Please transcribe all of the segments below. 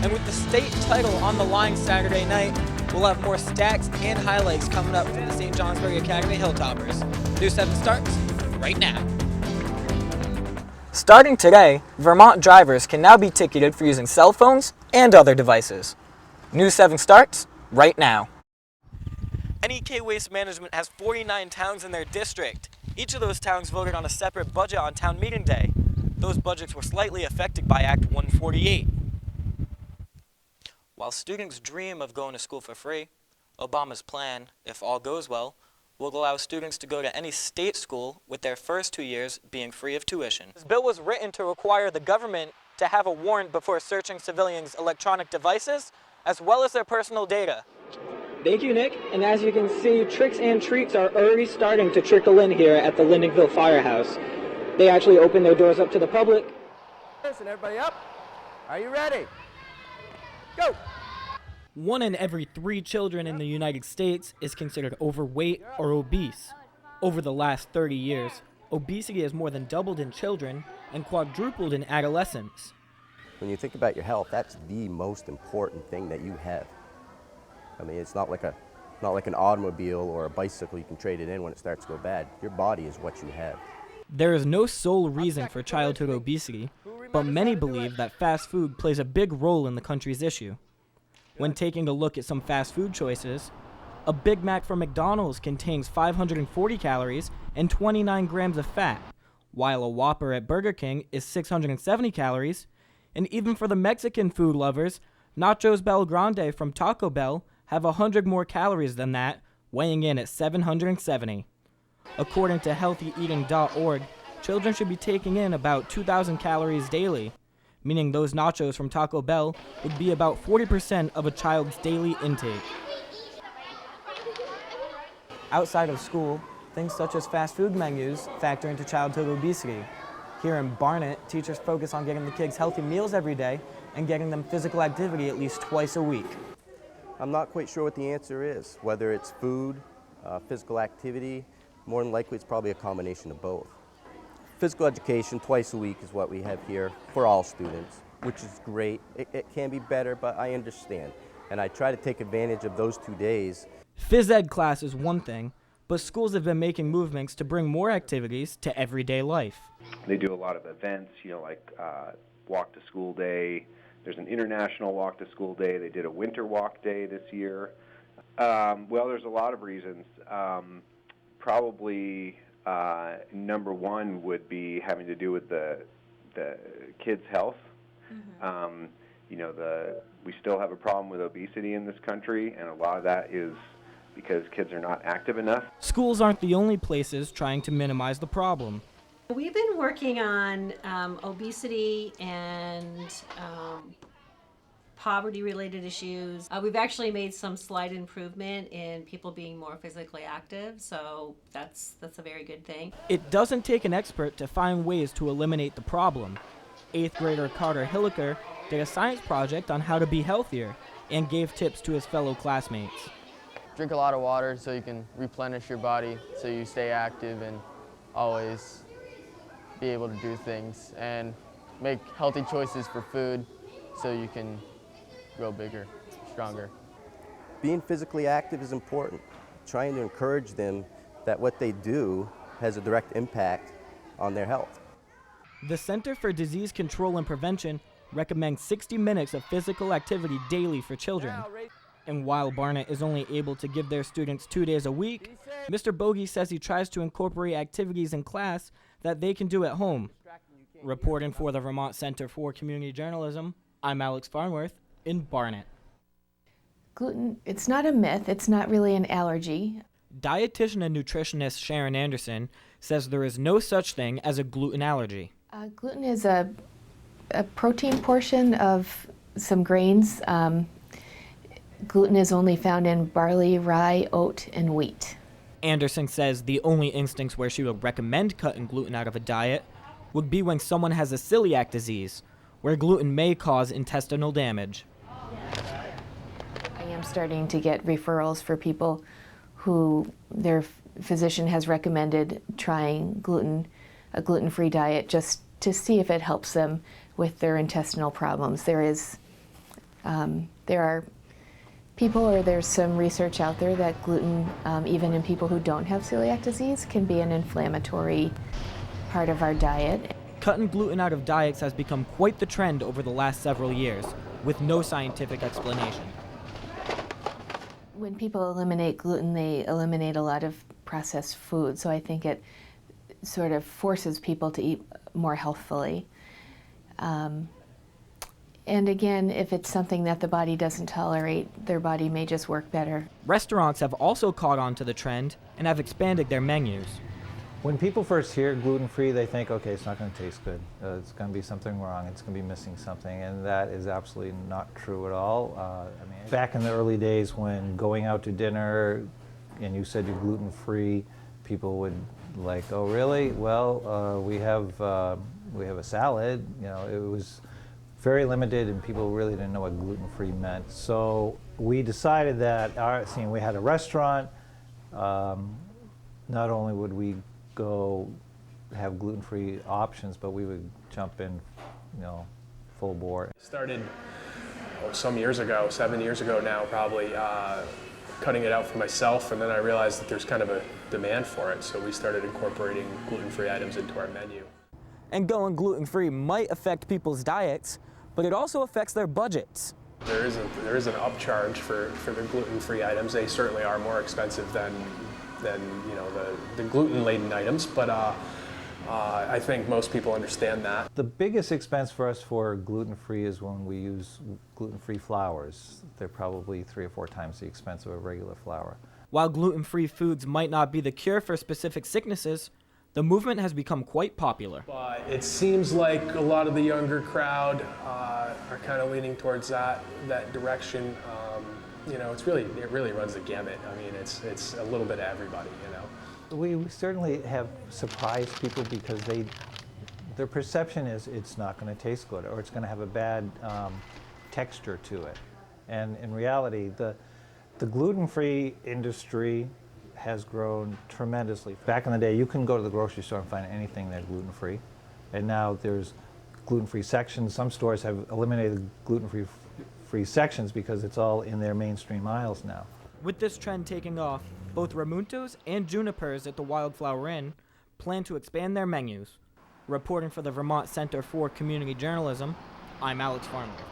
And with the state title on the line Saturday night, we'll have more stats and highlights coming up from the St. Johnsbury Academy Hilltoppers. News 7 starts right now. Starting today, Vermont drivers can now be ticketed for using cell phones and other devices. News 7 starts right now. NEK Waste Management has 49 towns in their district. Each of those towns voted on a separate budget on town meeting day. Those budgets were slightly affected by Act 148. While students dream of going to school for free, Obama's plan, if all goes well, will allow students to go to any state school with their first 2 years being free of tuition. This bill was written to require the government to have a warrant before searching civilians' electronic devices, as well as their personal data. Thank you, Nick. And as you can see, tricks and treats are already starting to trickle in here at the Lindingville Firehouse. They actually open their doors up to the public. Listen, everybody up. Are you ready? Go! 1 in every 3 children in the United States is considered overweight or obese. Over the last 30 years, obesity has more than doubled in children and quadrupled in adolescents. When you think about your health, that's the most important thing that you have. I mean, it's not like an automobile or a bicycle you can trade it in when it starts to go bad. Your body is what you have. There is no sole reason for childhood obesity, but many believe that fast food plays a big role in the country's issue. When taking a look at some fast food choices, a Big Mac from McDonald's contains 540 calories and 29 grams of fat, while a Whopper at Burger King is 670 calories, and even for the Mexican food lovers, Nachos Bel Grande from Taco Bell have 100 more calories than that, weighing in at 770. According to healthyeating.org, children should be taking in about 2,000 calories daily, meaning those nachos from Taco Bell would be about 40% of a child's daily intake. Outside of school, things such as fast food menus factor into childhood obesity. Here in Barnet, teachers focus on getting the kids healthy meals every day and getting them physical activity at least twice a week. I'm not quite sure what the answer is, whether it's food, physical activity. More than likely, it's probably a combination of both. Physical education twice a week is what we have here for all students, which is great. It can be better, but I understand. And I try to take advantage of those 2 days. Phys ed class is one thing, but schools have been making movements to bring more activities to everyday life. They do a lot of events, like Walk to School Day. There's an International Walk to School Day. They did a Winter Walk Day this year. Well, there's a lot of reasons. Probably number one would be having to do with the kids' health. Mm-hmm. We still have a problem with obesity in this country, and a lot of that is because kids are not active enough. Schools aren't the only places trying to minimize the problem. We've been working on obesity and poverty-related issues. We've actually made some slight improvement in people being more physically active, so that's a very good thing. It doesn't take an expert to find ways to eliminate the problem. 8th grader Carter Hilliker did a science project on how to be healthier and gave tips to his fellow classmates. Drink a lot of water so you can replenish your body, so you stay active and always be able to do things, and make healthy choices for food so you can grow bigger, stronger. Being physically active is important. Trying to encourage them that what they do has a direct impact on their health. The Center for Disease Control and Prevention recommends 60 minutes of physical activity daily for children. And while Barnet is only able to give their students 2 days a week, Mr. Bogey says he tries to incorporate activities in class that they can do at home. Reporting for the Vermont Center for Community Journalism, I'm Alex Farnworth in Barnet. Gluten, it's not a myth, it's not really an allergy. Dietitian and nutritionist Sharon Anderson says there is no such thing as a gluten allergy. Gluten is a protein portion of some grains. Gluten is only found in barley, rye, oat, and wheat. Anderson says the only instance where she would recommend cutting gluten out of a diet would be when someone has a celiac disease, where gluten may cause intestinal damage. I am starting to get referrals for people who their physician has recommended trying a gluten-free diet just to see if it helps them with their intestinal problems. There is There are people, or there's some research out there that gluten, even in people who don't have celiac disease, can be an inflammatory part of our diet. Cutting gluten out of diets has become quite the trend over the last several years, with no scientific explanation. When people eliminate gluten, they eliminate a lot of processed food, so I think it sort of forces people to eat more healthfully. And again, if it's something that the body doesn't tolerate, their body may just work better. Restaurants have also caught on to the trend and have expanded their menus. When people first hear gluten-free, they think, okay, it's not going to taste good. It's going to be something wrong. It's going to be missing something, and that is absolutely not true at all. I mean, back in the early days when going out to dinner and you said you're gluten-free, people would like, oh, really? Well, we have a salad. You know, it was very limited, and people really didn't know what gluten-free meant. So we decided that, seeing we had a restaurant, not only would we go have gluten-free options, but we would jump in, you know, full bore. Started some years ago, 7 years ago now probably, cutting it out for myself, and then I realized that there's kind of a demand for it, so we started incorporating gluten-free items into our menu. And going gluten-free might affect people's diets, but it also affects their budgets. There is an upcharge for the gluten-free items. They certainly are more expensive than you know, the gluten-laden items, but I think most people understand that. The biggest expense for us for gluten-free is when we use gluten-free flours. They're probably 3 or 4 times the expense of a regular flour. While gluten-free foods might not be the cure for specific sicknesses, the movement has become quite popular. But it seems like a lot of the younger crowd are kind of leaning towards that direction. You know, it really runs the gamut. I mean, it's a little bit of everybody, you know. We certainly have surprised people because their perception is it's not going to taste good, or it's going to have a bad texture to it. And in reality, the gluten-free industry has grown tremendously. Back in the day, you couldn't go to the grocery store and find anything that's gluten-free. And now there's gluten-free sections. Some stores have eliminated gluten-free sections because it's all in their mainstream aisles now. With this trend taking off, both Ramuntos and Junipers at the Wildflower Inn plan to expand their menus. Reporting for the Vermont Center for Community Journalism, I'm Alex Farnworth.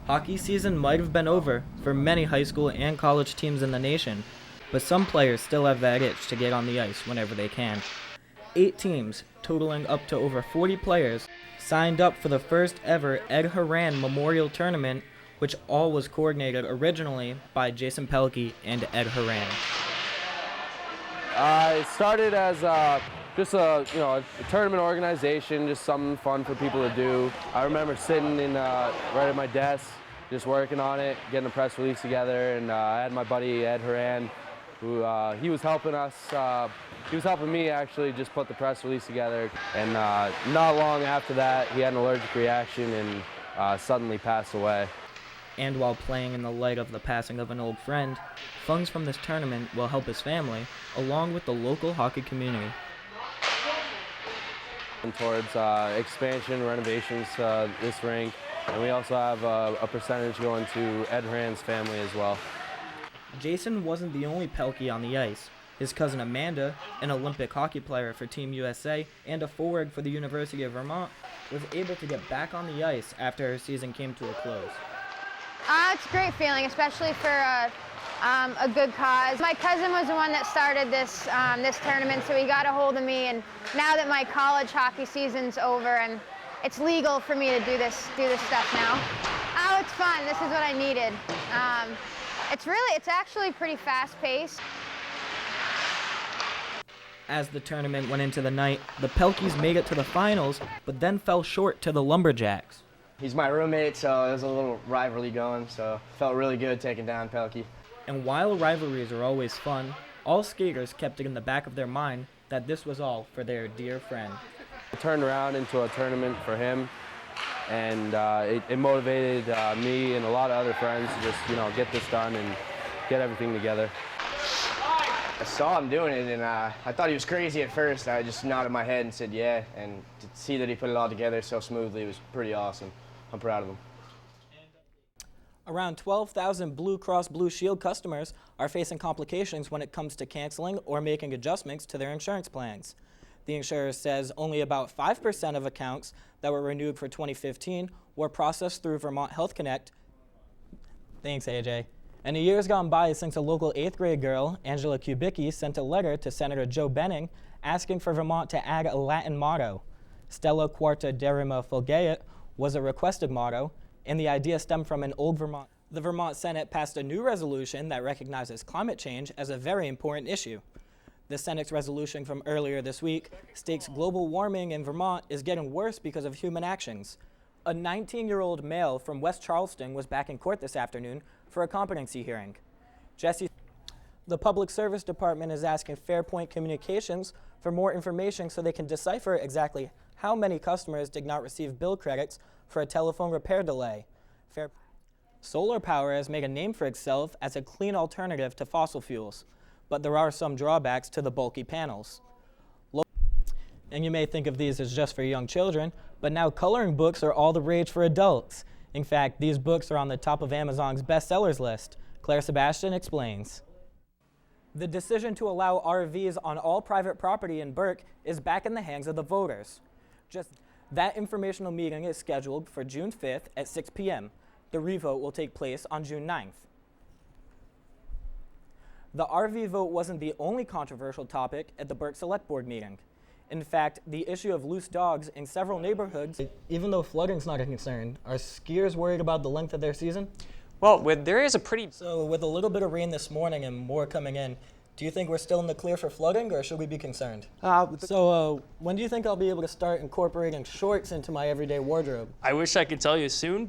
Hockey season might have been over for many high school and college teams in the nation, but some players still have that itch to get on the ice whenever they can. 8 teams, totaling up to over 40 players, signed up for the first ever Ed Horan Memorial Tournament, which all was coordinated originally by Jason Pelkey and Ed Horan. It started as just a tournament organization, just something fun for people to do. I remember sitting right at my desk, just working on it, getting a press release together, and I had my buddy Ed Horan, who he was helping us. He was helping me actually just put the press release together. And not long after that, he had an allergic reaction and suddenly passed away. And while playing in the light of the passing of an old friend, funds from this tournament will help his family, along with the local hockey community. And towards expansion, renovations this rink, and we also have a percentage going to Ed Horan's family as well. Jason wasn't the only Pelkey on the ice. His cousin Amanda, an Olympic hockey player for Team USA and a forward for the University of Vermont, was able to get back on the ice after her season came to a close. It's a great feeling, especially for a good cause. My cousin was the one that started this this tournament, so he got a hold of me, and now that my college hockey season's over and it's legal for me to do this stuff now. Oh, it's fun. This is what I needed. It's actually pretty fast-paced. As the tournament went into the night, the Pelkeys made it to the finals, but then fell short to the Lumberjacks. He's my roommate, so there's a little rivalry going, so felt really good taking down Pelkey. And while rivalries are always fun, all skaters kept it in the back of their mind that this was all for their dear friend. It turned around into a tournament for him, and it motivated me and a lot of other friends to just, get this done and get everything together. I saw him doing it, and I thought he was crazy at first. I just nodded my head and said yeah, and to see that he put it all together so smoothly was pretty awesome. I'm proud of him. Around 12,000 Blue Cross Blue Shield customers are facing complications when it comes to canceling or making adjustments to their insurance plans. The insurer says only about 5% of accounts that were renewed for 2015 were processed through Vermont Health Connect. Thanks, AJ. In the years gone by since a local 8th grade girl, Angela Kubicki, sent a letter to Senator Joe Benning asking for Vermont to add a Latin motto. Stella Quarta Derima Fulgeat was a requested motto, and the idea stemmed from an old Vermont. The Vermont Senate passed a new resolution that recognizes climate change as a very important issue. The Senate's resolution from earlier this week states global warming in Vermont is getting worse because of human actions. A 19-year-old male from West Charleston was back in court this afternoon for a competency hearing. The Public Service Department is asking Fairpoint Communications for more information so they can decipher exactly how many customers did not receive bill credits for a telephone repair delay. Solar power has made a name for itself as a clean alternative to fossil fuels, but there are some drawbacks to the bulky panels. And you may think of these as just for young children, but now coloring books are all the rage for adults. In fact, these books are on the top of Amazon's bestsellers list. Claire Sebastian explains. The decision to allow RVs on all private property in Burke is back in the hands of the voters. That informational meeting is scheduled for June 5th at 6 p.m. The revote will take place on June 9th. The RV vote wasn't the only controversial topic at the Burke Select Board meeting. In fact, the issue of loose dogs in several neighborhoods, even though flooding's not a concern, are skiers worried about the length of their season? Well, there is a pretty... So with a little bit of rain this morning and more coming in, do you think we're still in the clear for flooding, or should we be concerned? When do you think I'll be able to start incorporating shorts into my everyday wardrobe? I wish I could tell you soon, but